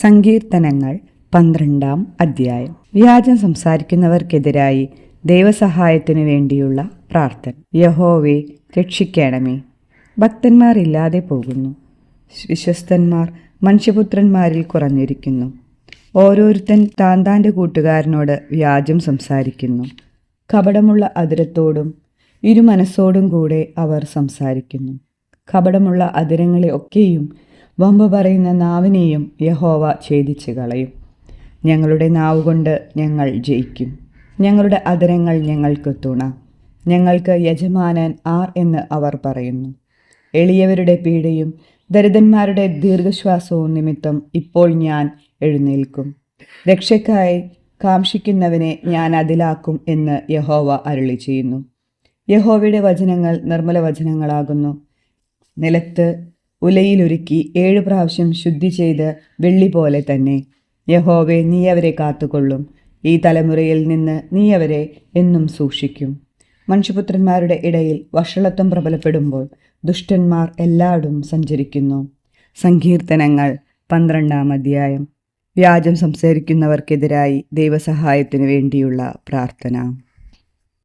സങ്കീർത്തനങ്ങൾ 12 അധ്യായം. വ്യാജം സംസാരിക്കുന്നവർക്കെതിരായി ദൈവസഹായത്തിനു വേണ്ടിയുള്ള പ്രാർത്ഥന. യഹോവേ, രക്ഷിക്കണമേ. ഭക്തന്മാർ ഇല്ലാതെ പോകുന്നു, വിശ്വസ്തന്മാർ മനുഷ്യപുത്രന്മാരിൽ കുറഞ്ഞിരിക്കുന്നു. ഓരോരുത്തൻ താൻ്റെ കൂട്ടുകാരനോട് വ്യാജം സംസാരിക്കുന്നു. കപടമുള്ള അധരത്തോടും ഇരുമനസ്സോടും കൂടെ അവർ സംസാരിക്കുന്നു. കപടമുള്ള അധരങ്ങളെ ഒക്കെയും വമ്പ് പറയുന്ന നാവിനെയും യഹോവ ഛേദിച്ചു കളയും. ഞങ്ങളുടെ നാവുകൊണ്ട് ഞങ്ങൾ ജയിക്കും, ഞങ്ങളുടെ അധരങ്ങൾ ഞങ്ങൾക്ക് തുണ. ഞങ്ങൾക്ക് യജമാനൻ ആർ എന്ന് അവർ പറയുന്നു. എളിയവരുടെ പീഡയും ദരിദ്രന്മാരുടെ ദീർഘശ്വാസവും നിമിത്തം ഇപ്പോൾ ഞാൻ എഴുന്നേൽക്കും. രക്ഷയ്ക്കായി കാംക്ഷിക്കുന്നവനെ ഞാൻ അതിലാക്കും എന്ന് യഹോവ അരുളി ചെയ്യുന്നു. യഹോവയുടെ വചനങ്ങൾ നിർമ്മല വചനങ്ങളാകുന്നു. നിലത്ത് ഉലയിലൊരുക്കി 7 പ്രാവശ്യം ശുദ്ധി ചെയ്ത് വെള്ളി പോലെ തന്നെ. യഹോവേ, നീ അവരെ കാത്തുകൊള്ളും. ഈ തലമുറയിൽ നിന്ന് നീ അവരെ എന്നും സൂക്ഷിക്കും. മനുഷ്യപുത്രന്മാരുടെ ഇടയിൽ വഷളത്വം പ്രബലപ്പെടുമ്പോൾ ദുഷ്ടന്മാർ എല്ലായിടും സഞ്ചരിക്കുന്നു. സങ്കീർത്തനങ്ങൾ 12 അധ്യായം. വ്യാജം സംസാരിക്കുന്നവർക്കെതിരായി ദൈവസഹായത്തിനു വേണ്ടിയുള്ള പ്രാർത്ഥന.